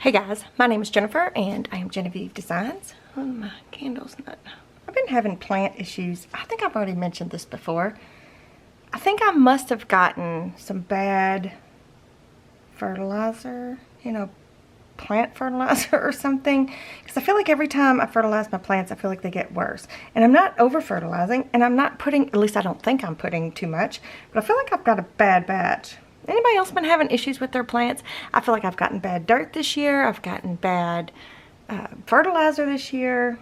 Hey guys, my name is Jennifer and I am Genevieve Designs. Oh, my candle's not... I've been having plant issues. I think I've already mentioned this before. I think I must have gotten some bad fertilizer, plant fertilizer or something. Because I feel like every time I fertilize my plants, I feel like they get worse. And I'm not over fertilizing, and I'm not putting, at least I don't think I'm putting too much, but I feel like I've got a bad batch. Anybody else been having issues with their plants? I feel like I've gotten bad dirt this year. I've gotten bad fertilizer this year.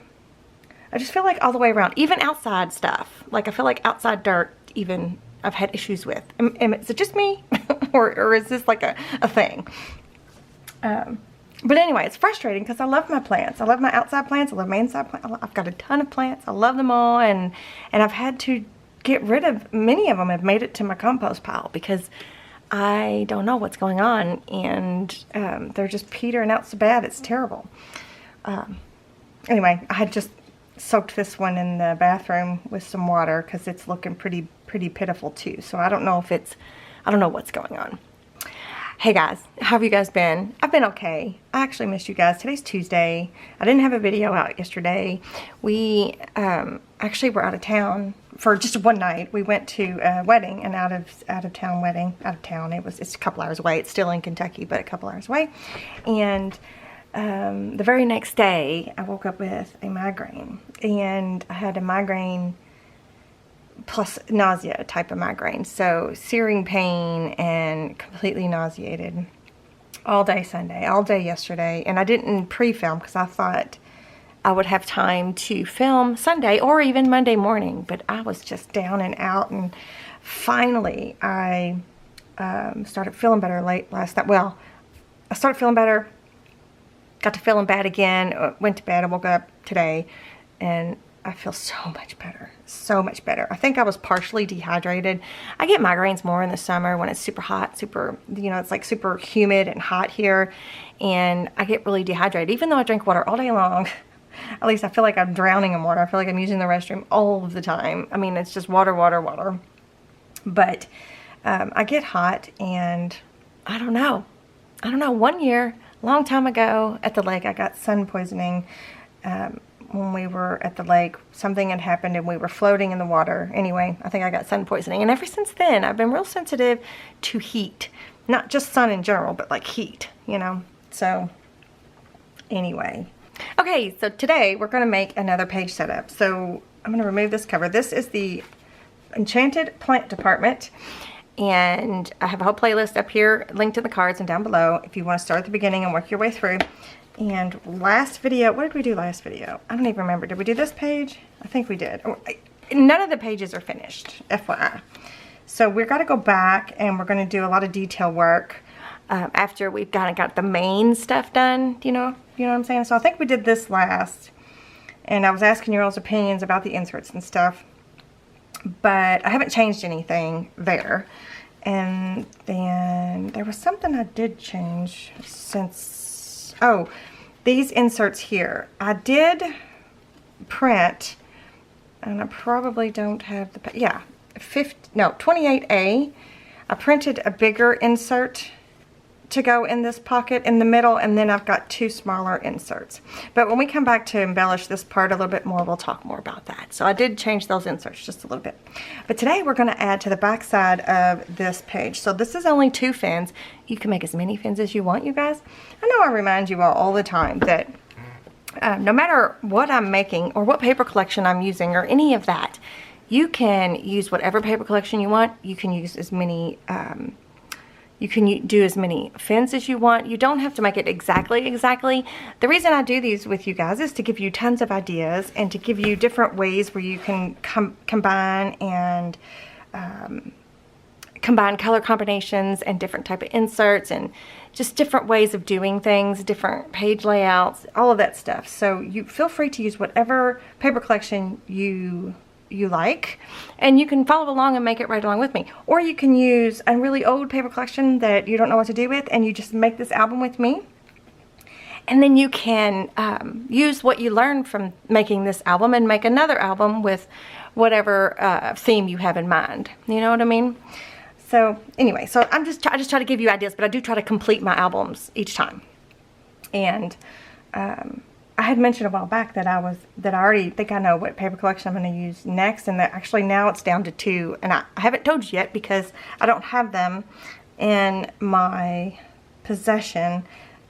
I just feel like all the way around, even outside stuff. Like I feel like outside dirt, even I've had issues with. Is it just me, or is this like a thing? But anyway, it's frustrating because I love my plants. I love my outside plants. I love my inside plants. I've got a ton of plants. I love them all, and I've had to get rid of many of them. Have made it to my compost pile because I don't know what's going on, and they're just petering out so bad. It's terrible. Anyway, I had just soaked this one in the bathroom with some water because it's looking pretty pitiful too. So I don't know if it's, I don't know what's going on. Hey guys, how have you guys been? I've been okay. I actually missed you guys. Today's Tuesday. I didn't have a video out yesterday. We actually were out of town for just one night. We went to a wedding, an out of town wedding. Out of town. It's a couple hours away. It's still in Kentucky, but a couple hours away. And the very next day, I woke up with a migraine, and I had a migraine plus nausea type of migraine. So searing pain and completely nauseated all day Sunday, all day yesterday. And I didn't pre-film because I thought I would have time to film Sunday or even Monday morning, but I was just down and out. And finally I started feeling better late last night. Well, I started feeling better, got to feeling bad again, went to bed, I woke up today, and I feel so much better, so much better. I think I was partially dehydrated. I get migraines more in the summer when it's super hot, it's like super humid and hot here, and I get really dehydrated. Even though I drink water all day long, at least I feel like I'm drowning in water. I feel like I'm using the restroom all of the time. I mean, it's just water, water, water. But I get hot, and I don't know. One year, a long time ago at the lake, I got sun poisoning. When we were at the lake, something had happened and we were floating in the water. Anyway, I think I got sun poisoning. And ever since then, I've been real sensitive to heat. Not just sun in general, but like heat, So, anyway. Okay, so today we're going to make another page setup. So, I'm going to remove this cover. This is the Enchanted plant department. And I have a whole playlist up here, linked in the cards and down below, if you want to start at the beginning and work your way through. And last video, what did we do last video? I don't even remember. Did we do this page? I think we did. None of the pages are finished, FYI. So we're going to go back and we're going to do a lot of detail work after we've kind of got the main stuff done. You know what I'm saying? So I think we did this last. And I was asking your all's opinions about the inserts and stuff. But I haven't changed anything there. And then there was something I did change since... Oh, these inserts here. I did print, and I probably don't have the... Yeah, 28A. I printed a bigger insert to go in this pocket in the middle, and then I've got two smaller inserts. But when we come back to embellish this part a little bit more, we'll talk more about that. So I did change those inserts just a little bit. But today we're going to add to the back side of this page. So this is only 2 fins. You can make as many fins as you want, you guys. I know I remind you all the time that no matter what I'm making or what paper collection I'm using or any of that, you can use whatever paper collection you want. You can use as many... You can do as many fins as you want. You don't have to make it exactly. The reason I do these with you guys is to give you tons of ideas and to give you different ways where you can combine and combine color combinations and different type of inserts and just different ways of doing things, different page layouts, all of that stuff. So you feel free to use whatever paper collection you like, and you can follow along and make it right along with me. Or you can use a really old paper collection that you don't know what to do with, and you just make this album with me. And then you can use what you learned from making this album and make another album with whatever theme you have in mind. You know what I mean? So anyway, so I just try to give you ideas, but I do try to complete my albums each time. And I had mentioned a while back that I already think I know what paper collection I'm going to use next, and that actually now it's down to 2, and I haven't told you yet because I don't have them in my possession,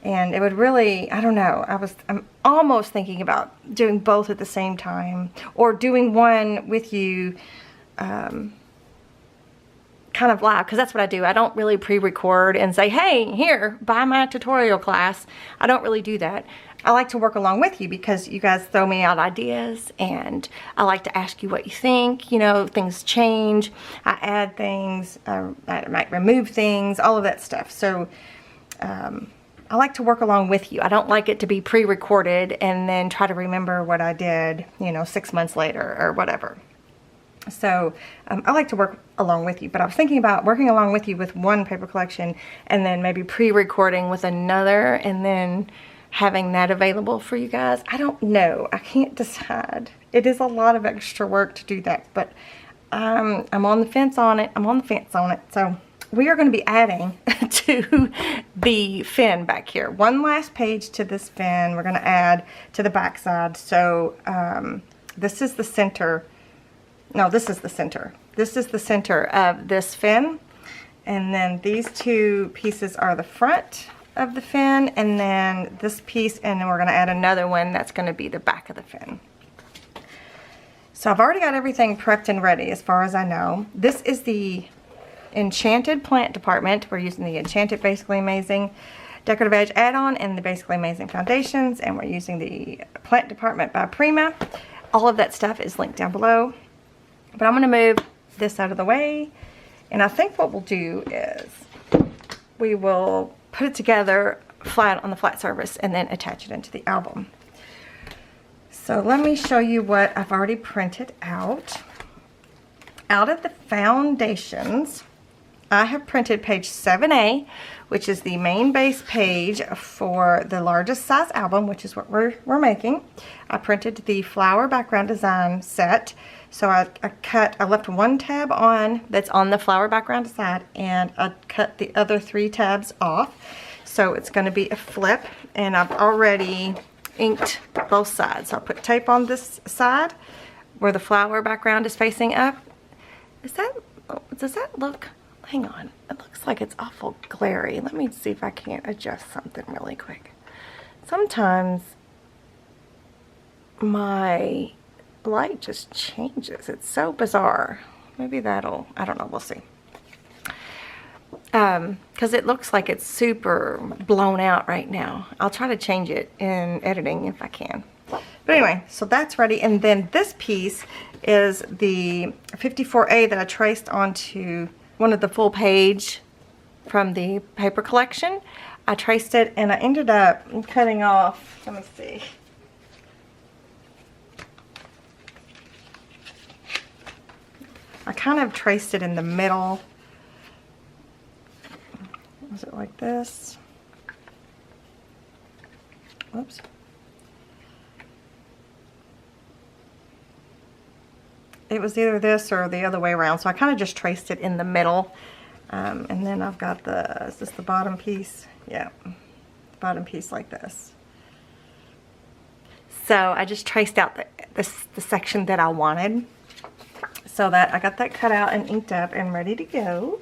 and it would really, I don't know, I'm almost thinking about doing both at the same time, or doing one with you kind of live, because that's what I do. I don't really pre-record and say, hey, here, buy my tutorial class. I don't really do that. I like to work along with you because you guys throw me out ideas, and I like to ask you what you think. You know, things change. I add things. I might remove things, all of that stuff. So I like to work along with you. I don't like it to be pre-recorded and then try to remember what I did, you know, 6 months later or whatever. So I like to work along with you, but I was thinking about working along with you with one paper collection and then maybe pre-recording with another and then having that available for you guys. I don't know. I can't decide. It is a lot of extra work to do that, but I'm on the fence on it. So we are going to be adding to the fin back here. One last page to this fin we're going to add to the back side. So this is the center. No, this is the center. This is the center of this fin. And then these 2 pieces are the front of the fin. And then this piece, and then we're going to add another one that's going to be the back of the fin. So I've already got everything prepped and ready as far as I know. This is the Enchanted plant department. We're using the Enchanted Basically Amazing Decorative Edge add-on and the Basically Amazing foundations. And we're using the plant department by Prima. All of that stuff is linked down below. But I'm going to move this out of the way, and I think what we'll do is we will put it together flat on the flat surface and then attach it into the album. So let me show you what I've already printed out. Out of the foundations, I have printed page 7A, which is the main base page for the largest size album, which is what we're making. I printed the flower background design set. So I left 1 tab on that's on the flower background side, and I cut the other 3 tabs off. So it's going to be a flip, and I've already inked both sides. So I'll put tape on this side where the flower background is facing up. Does that look, hang on, it looks like it's awful glary. Let me see if I can't adjust something really quick. Sometimes my light just changes. It's so bizarre. Maybe that'll, I don't know, we'll see. Because it looks like it's super blown out right now. I'll try to change it in editing if I can. But anyway, so that's ready. And then this piece is the 54A that I traced onto one of the full page from the paper collection. I traced it and I ended up cutting off, let me see. I kind of traced it in the middle. Was it like this? Whoops. It was either this or the other way around, so I kind of just traced it in the middle. And then I've got is this the bottom piece? Yeah, the bottom piece like this. So I just traced out the section that I wanted. So that I got that cut out and inked up and ready to go.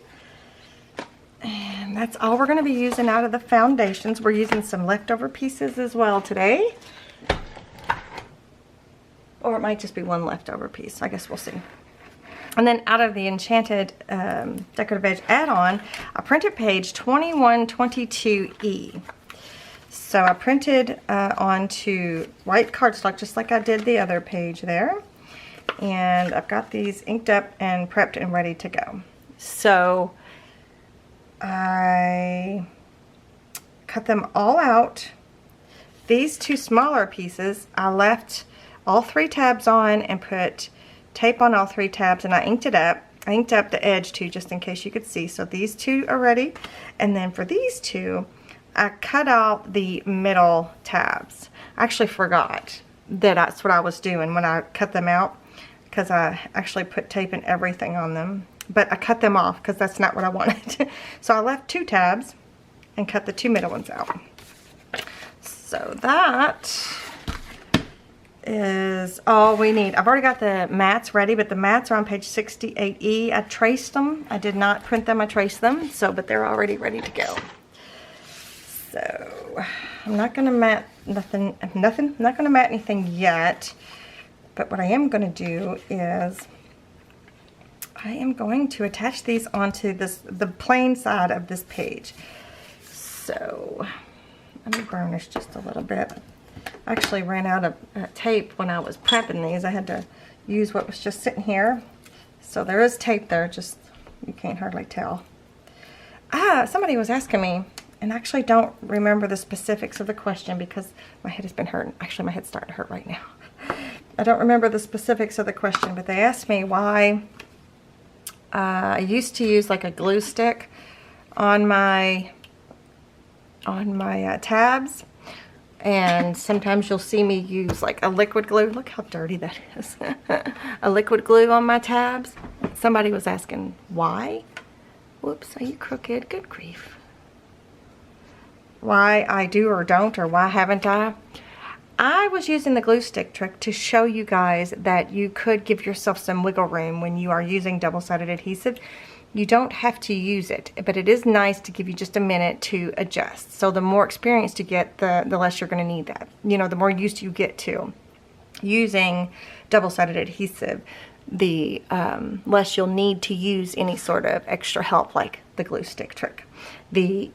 And that's all we're going to be using out of the foundations. We're using some leftover pieces as well today. Or it might just be one leftover piece. I guess we'll see. And then out of the Enchanted Decorative Edge add-on, I printed page 2122E. So I printed onto white cardstock just like I did the other page there. And I've got these inked up and prepped and ready to go. So I cut them all out. These 2 smaller pieces, I left all 3 tabs on and put tape on all 3 tabs, and I inked it up. I inked up the edge too, just in case you could see. So these 2 are ready. And then for these 2, I cut out the middle tabs. I actually forgot that that's what I was doing when I cut them out, because I actually put tape and everything on them. But I cut them off because that's not what I wanted. So I left 2 tabs and cut the 2 middle ones out. So that is all we need. I've already got the mats ready, but the mats are on page 68E. I traced them. I did not print them. I traced them. So, but they're already ready to go. So I'm not going to mat nothing. I'm not going to mat anything yet. But what I am going to do is I am going to attach these onto the plain side of this page. So let me burnish just a little bit. I actually ran out of tape when I was prepping these. I had to use what was just sitting here. So there is tape there, just you can't hardly tell. Somebody was asking me, and I actually don't remember the specifics of the question because my head has been hurting. Actually, my head's starting to hurt right now. I don't remember the specifics of the question, but they asked me why I used to use like a glue stick on my tabs, and sometimes you'll see me use like a liquid glue. Look how dirty that is. A liquid glue on my tabs. Somebody was asking why. Whoops, are you crooked? Good grief. Why I do or don't, or why haven't I? I was using the glue stick trick to show you guys that you could give yourself some wiggle room when you are using double-sided adhesive. You don't have to use it, but it is nice to give you just a minute to adjust. So the more experienced you get, the less you're going to need that. You know, the more used you get to using double-sided adhesive, the less you'll need to use any sort of extra help like the glue stick trick. The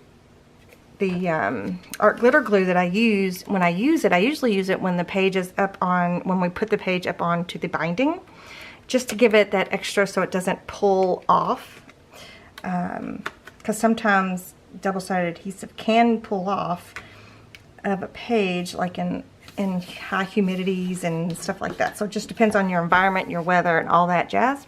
art glitter glue that I use, when I use it, I usually use it when the page is up on, when we put the page up onto the binding, just to give it that extra so it doesn't pull off. Because sometimes double-sided adhesive can pull off of a page, like in high humidities and stuff like that. So it just depends on your environment, your weather, and all that jazz.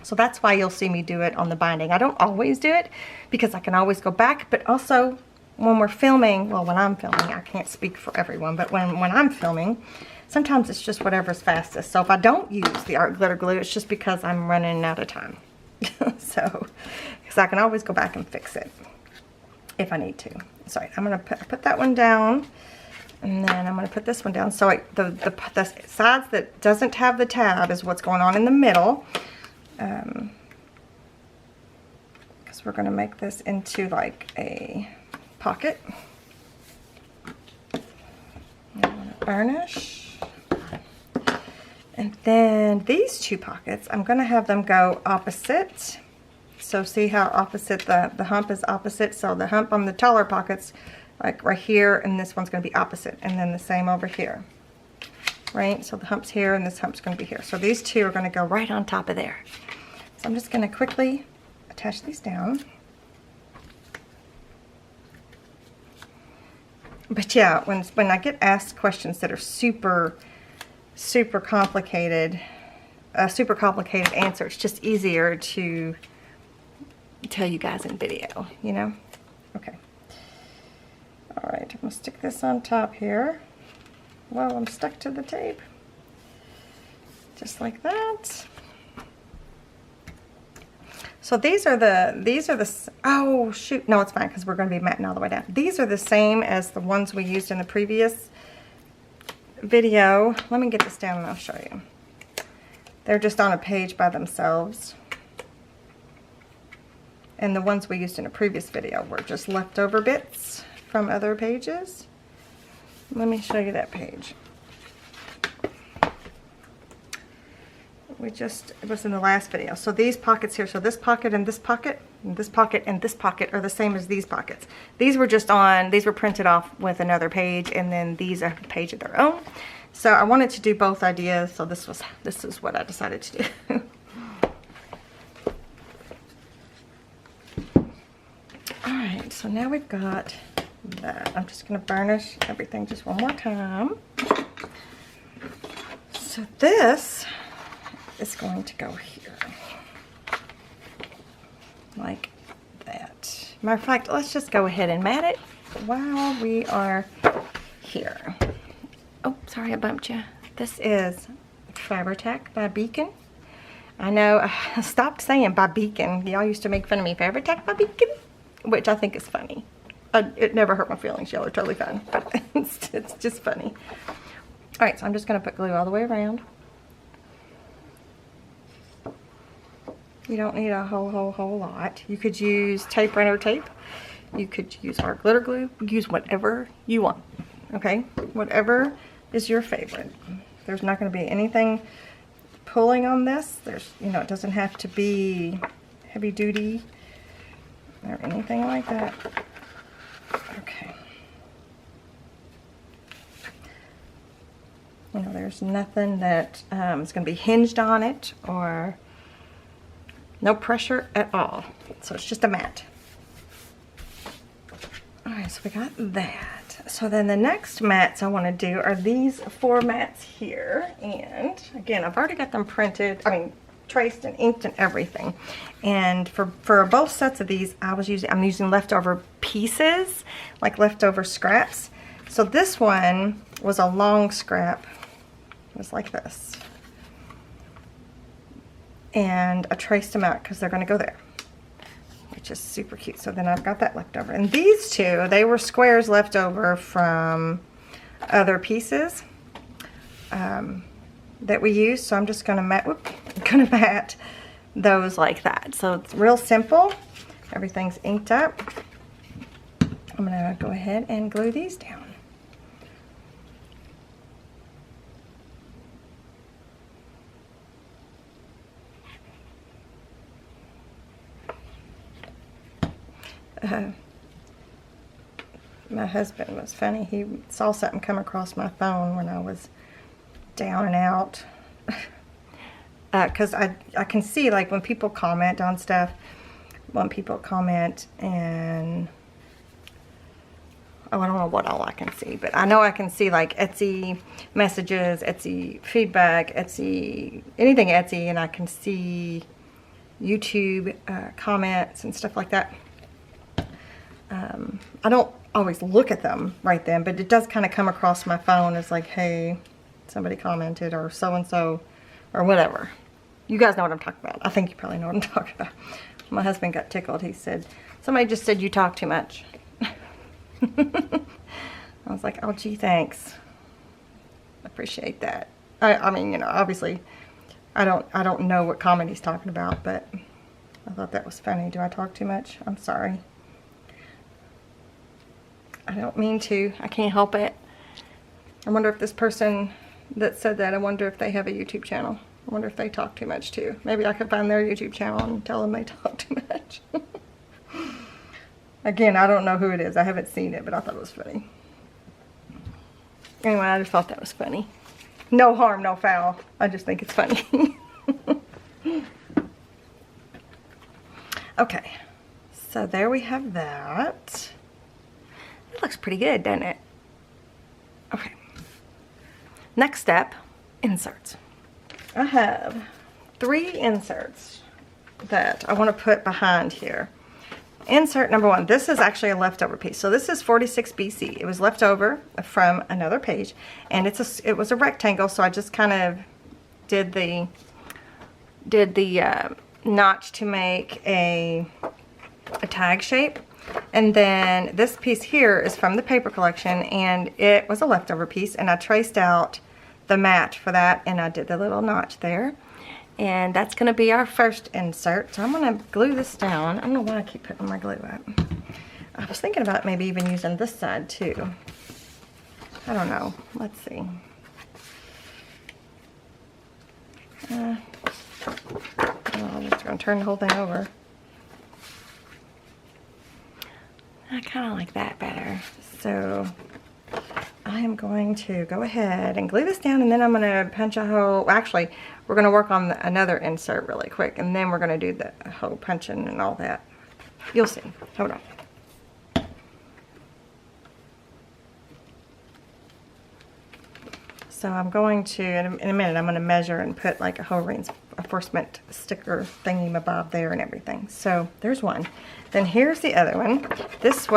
So that's why you'll see me do it on the binding. I don't always do it because I can always go back, but also when we're filming, well, when I'm filming, I can't speak for everyone, but when I'm filming, sometimes it's just whatever's fastest. So if I don't use the art glitter glue, it's just because I'm running out of time. So, because I can always go back and fix it if I need to. So I'm going to put that one down, and then I'm going to put this one down. So the sides that doesn't have the tab is what's going on in the middle. Because we're going to make this into like a pocket. I'm going to burnish. And then these two pockets, I'm going to have them go opposite. So see how opposite the hump is opposite? So the hump on the taller pockets, like right here, and this one's going to be opposite. And then the same over here. Right? So the hump's here and this hump's going to be here. So these two are going to go right on top of there. So I'm just going to quickly attach these down. But yeah, when I get asked questions that are super complicated, super complicated answer, it's just easier to tell you guys in video, you know? Okay. All right, I'm gonna stick this on top here while I'm stuck to the tape. Just like that. So these are the, oh shoot, no, it's fine because we're going to be matting all the way down. These are the same as the ones we used in the previous video. Let me get this down and I'll show you. They're just on a page by themselves. And the ones we used in a previous video were just leftover bits from other pages. Let me show you that page. It was in the last video. So these pockets here, so this pocket and this pocket, and this pocket and this pocket are the same as these pockets. These were printed off with another page, and then these are a page of their own. So I wanted to do both ideas, so this is what I decided to do. Alright, so now we've got that. I'm just going to burnish everything just one more time. So this is going to go here, like that. Matter of fact, let's just go ahead and mat it while we are here. Oh, sorry I bumped you. This is Fabri-Tac by Beacon. I know I stopped saying by Beacon. Y'all used to make fun of me. Fabri-Tac by Beacon, which I think is funny. It never hurt my feelings. Y'all are totally fine. But it's just funny. All right, so I'm just going to put glue all the way around. You don't need a whole lot. You could use tape runner tape. You could use art glitter glue. Use whatever you want. Okay? Whatever is your favorite. There's not going to be anything pulling on this. There's, you know, it doesn't have to be heavy duty or anything like that. Okay. You know, there's nothing that is going to be hinged on it, or no pressure at all. So it's just a mat. Alright, so we got that. So then the next mats I want to do are these 4 mats here. And again, I've already got them printed, traced and inked and everything. And for both sets of these, I'm using leftover pieces, like leftover scraps. So this one was a long scrap. It was like this. And I traced them out because they're going to go there, which is super cute. So then I've got that left over. And these two, they were squares left over from other pieces that we used. So I'm just going to mat those like that. So it's real simple. Everything's inked up. I'm going to go ahead and glue these down. My husband was funny. He saw something come across my phone when I was down and out. Because I can see, like, when people comment on stuff, when people comment and, oh, I don't know what all I can see, but I know I can see, like, Etsy messages, Etsy feedback, Etsy, anything Etsy, and I can see YouTube comments and stuff like that. I don't always look at them right then, but it does kind of come across my phone as like, hey, somebody commented, or so-and-so, or whatever. You guys know what I'm talking about. I think you probably know what I'm talking about. My husband got tickled. He said, somebody just said you talk too much. I was like, oh, gee, thanks. Appreciate that. I mean, you know, obviously, I don't know what comment he's talking about, but I thought that was funny. Do I talk too much? I'm sorry. I don't mean to. I can't help it. I wonder if this person that said that, I wonder if they have a YouTube channel. I wonder if they talk too much too. Maybe I could find their YouTube channel and tell them they talk too much. Again, I don't know who it is. I haven't seen it, but I thought it was funny. Anyway, I just thought that was funny. No harm, no foul. I just think it's funny. Okay. So there we have that. It looks pretty good, doesn't it? Okay. Next step, inserts. I have 3 inserts that I want to put behind here. Insert number 1. This is actually a leftover piece. So this is 46 BC. It was left over from another page, and it was a rectangle. So I just kind of did the notch to make a tag shape. And then this piece here is from the paper collection, and it was a leftover piece, and I traced out the mat for that, and I did the little notch there. And that's going to be our first insert. So I'm going to glue this down. I don't know why I keep putting my glue up. I was thinking about maybe even using this side too. I don't know. Let's see. I'm just going to turn the whole thing over. I kind of like that better. So I am going to go ahead and glue this down, and then I'm going to punch a hole. Actually, we're going to work on another insert really quick, and then we're going to do the hole punching and all that. You'll see. Hold on. So I'm going to, in a minute, I'm going to measure and put like a hole reinforcement sticker thingy-mabob there and everything. So there's one. Then here's the other one. This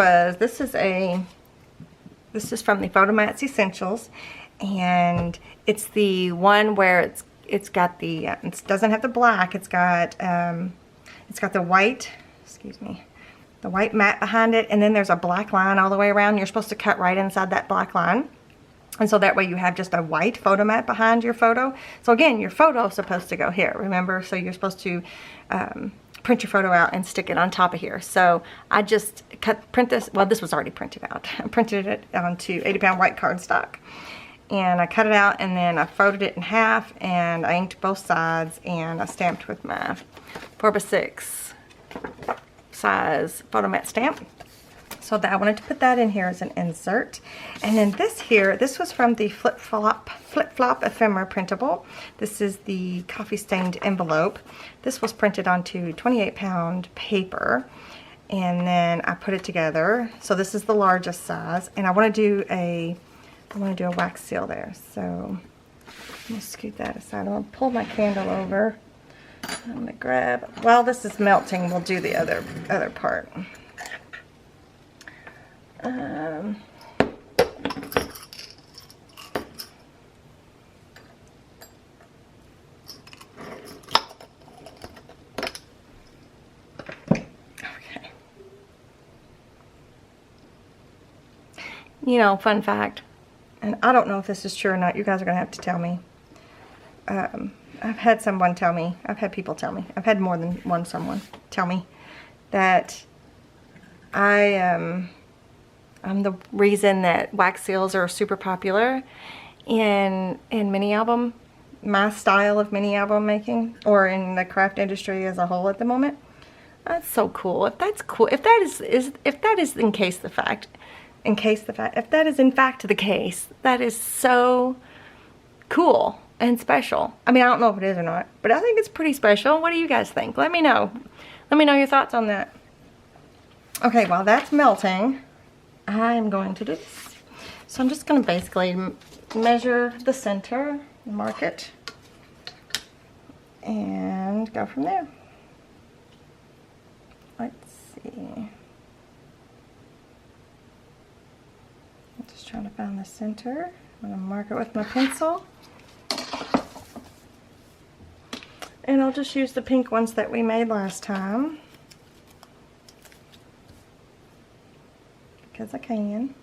is from the Photomats Essentials, and it's the one where it's got the it doesn't have the black. It's got the white. Excuse me. white mat behind it, and then there's a black line all the way around. You're supposed to cut right inside that black line. And so that way you have just a white photo mat behind your photo. So again, your photo is supposed to go here, remember? So you're supposed to print your photo out and stick it on top of here. So I just print this, well, this was already printed out. I printed it onto 80-pound white cardstock. And I cut it out, and then I folded it in half, and I inked both sides, and I stamped with my 4x6 size photo mat stamp. So that I wanted to put that in here as an insert. And then this here, this was from the Flip Flop Ephemera printable. This is the coffee stained envelope. This was printed onto 28-pound paper. And then I put it together. So this is the largest size. And I want to do a wax seal there. So I'm going to scoot that aside. I'm going to pull my candle over. I'm going to grab, while this is melting, we'll do the other part. Okay. You know, fun fact, and I don't know if this is true or not, you guys are going to have to tell me. I've had someone tell me, I've had people tell me, I've had more than one someone tell me that I'm the reason that wax seals are super popular in mini album, my style of mini album making, or in the craft industry as a whole at the moment. That's so cool. If that's cool, if that is if that is in case the fact, if that is in fact the case, that is so cool and special. I mean, I don't know if it is or not, but I think it's pretty special. What do you guys think? Let me know. Let me know your thoughts on that. Okay, while that's melting, I am going to do this. So I'm just going to basically measure the center, mark it, and go from there. Let's see. I'm just trying to find the center. I'm going to mark it with my pencil. And I'll just use the pink ones that we made last time, because I can.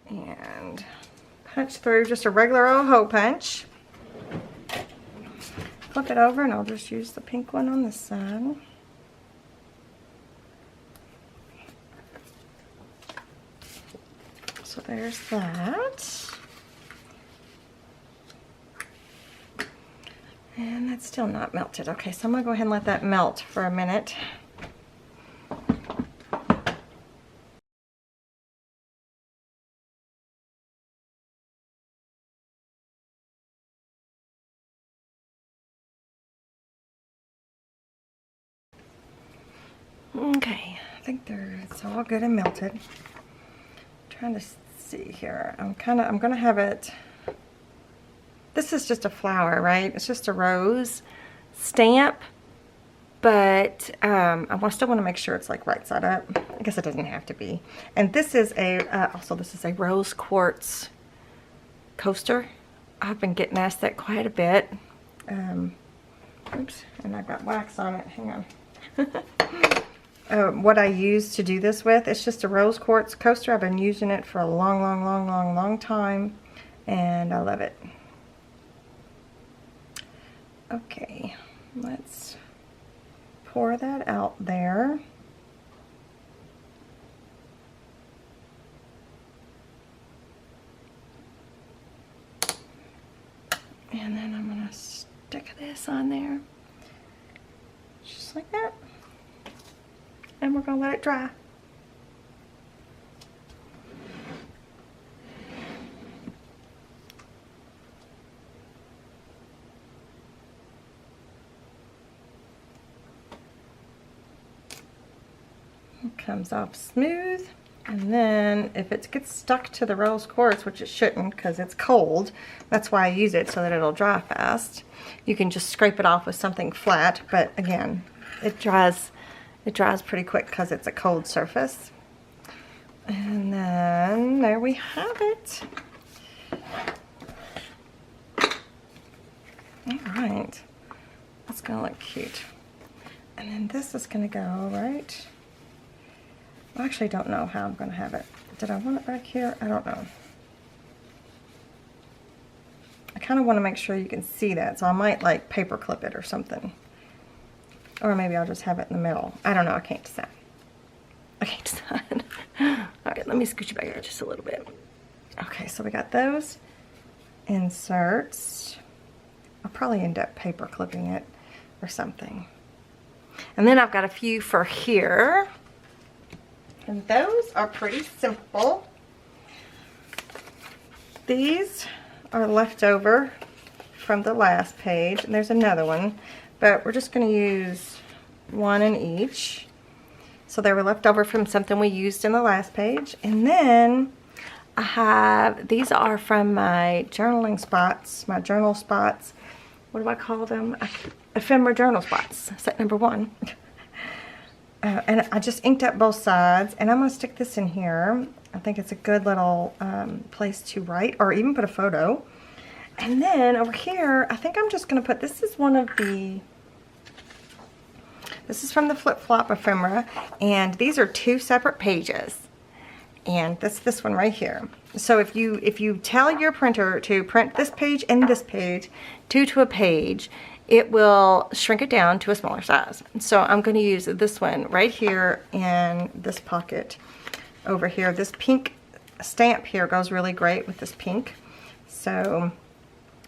And punch through just a regular old hole punch. Flip it over, and I'll just use the pink one on this side. So there's that. And that's still not melted. Okay, so I'm going to go ahead and let that melt for a minute. Okay, I think it's all good and melted. Trying to see here. I'm gonna have it. This is just a flower, right? It's just a rose stamp, but I still want to make sure it's like right side up. I guess it doesn't have to be. And this is also this is a rose quartz coaster. I've been getting asked that quite a bit. Oops, and I've got wax on it. Hang on. What I use to do this with, it's just a rose quartz coaster. I've been using it for a long time, and I love it. Okay, let's pour that out there. And then I'm gonna stick this on there, just like that. And we're gonna let it dry. It comes off smooth. And then if it gets stuck to the rose quartz, which it shouldn't because it's cold, that's why I use it, so that it'll dry fast. You can just scrape it off with something flat, but again, it dries pretty quick because it's a cold surface. And then there we have it. All right, that's gonna look cute. And then this is gonna go right. I actually don't know how I'm gonna have it. Did I want it back here? I don't know. I kind of want to make sure you can see that, so I might like paper clip it or something. Or maybe I'll just have it in the middle. I don't know, I can't decide. I can't decide. Alright, let me scooch it back here just a little bit. Okay, so we got those inserts. I'll probably end up paper clipping it or something. And then I've got a few for here. And those are pretty simple. These are left over from the last page, and there's another one, but we're just going to use one in each. So they were left over from something we used in the last page. And then I have, these are from my journaling spots, my journal spots. What do I call them? Ephemera journal spots, set number 1. And I just inked up both sides, and I'm going to stick this in here. I think it's a good little place to write, or even put a photo. And then over here, I think I'm just going to put, this is one of the, this is from the Flip Flop ephemera, and these are 2 separate pages. And that's this one right here. So if you tell your printer to print this page and this page, 2 to a page, it will shrink it down to a smaller size. So I'm going to use this one right here in this pocket over here. This pink stamp here goes really great with this pink. So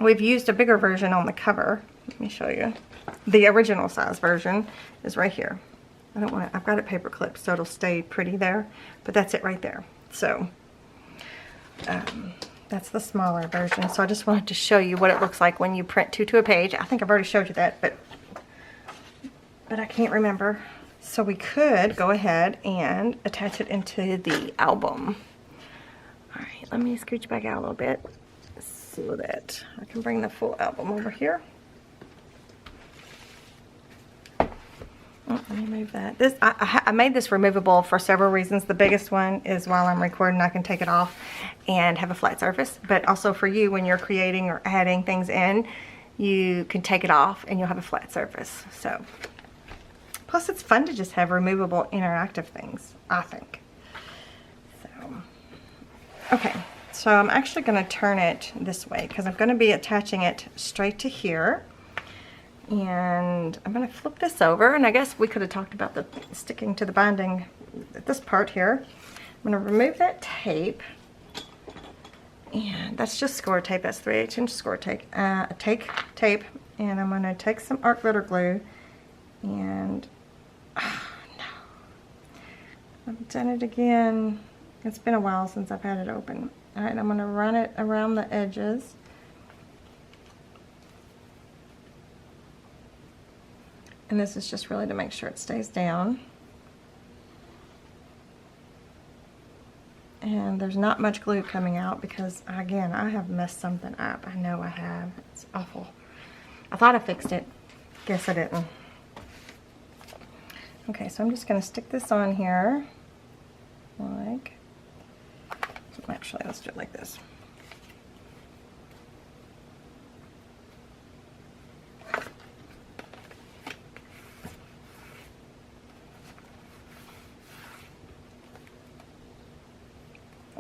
we've used a bigger version on the cover. Let me show you. The original size version is right here. I don't want to, I've got it paper clipped so it'll stay pretty there, but that's it right there. So that's the smaller version. So I just wanted to show you what it looks like when you print 2 to a page. I think I've already showed you that, but I can't remember. So we could go ahead and attach it into the album. All right, let me scooch back out a little bit so that I can bring the full album over here. Oh, let me move that. This I made this removable for several reasons. The biggest one is while I'm recording, I can take it off and have a flat surface. But also for you, when you're creating or adding things in, you can take it off and you'll have a flat surface. So, plus it's fun to just have removable interactive things, I think. So, okay. So I'm actually going to turn it this way because I'm going to be attaching it straight to here. And I'm going to flip this over, and I guess we could have talked about the sticking to the binding at this part here. I'm going to remove that tape, and that's just score tape. That's 3/8 inch score tape. Tape, and I'm going to take some art glitter glue, and oh no, I've done it again. It's been a while since I've had it open. All right, I'm going to run it around the edges. And this is just really to make sure it stays down. And there's not much glue coming out because, again, I have messed something up. I know I have. It's awful. I thought I fixed it. Guess I didn't. Okay, so I'm just going to stick this on here. Like, actually, let's do it like this.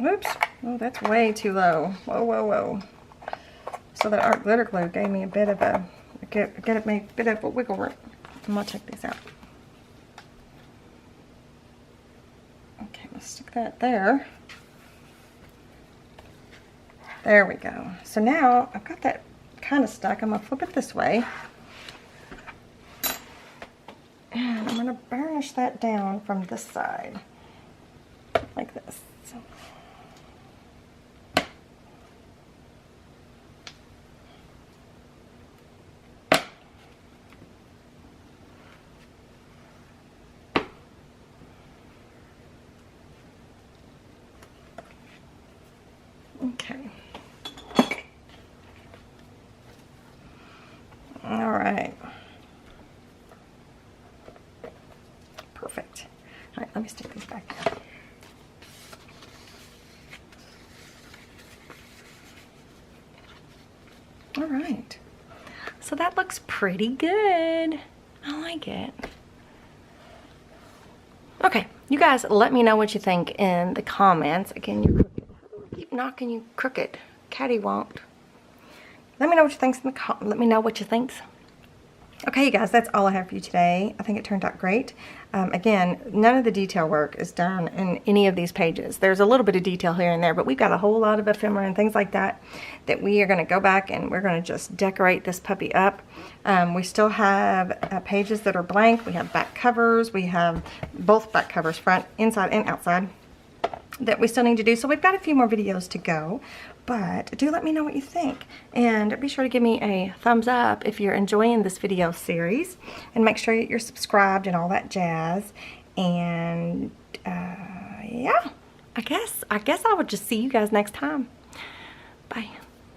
Oops, oh, that's way too low. Whoa, whoa, whoa. So that art glitter glue gave me a bit of a, bit of a wiggle room. I'm gonna take these out. Okay, let's stick that there. There we go. So now I've got that kind of stuck. I'm gonna flip it this way. And I'm gonna burnish that down from this side, like this. So. Okay. All right. Perfect. All right, let me stick these back in. All right. So that looks pretty good. I like it. Okay, you guys let me know what you think in the comments. Again, you're crooked. Keep knocking you crooked. Caddy won't. Let me know what you think in the let me know what you think. Okay, you guys, that's all I have for you today. I think it turned out great. Again, none of the detail work is done in any of these pages. There's a little bit of detail here and there, but we've got a whole lot of ephemera and things like that that we are going to go back and we're going to just decorate this puppy up. We still have pages that are blank. We have back covers. We have both back covers, front, inside, and outside, that we still need to do. So we've got a few more videos to go. But do let me know what you think, and be sure to give me a thumbs up if you're enjoying this video series, and make sure that you're subscribed and all that jazz. And yeah, I guess I would just see you guys next time. Bye.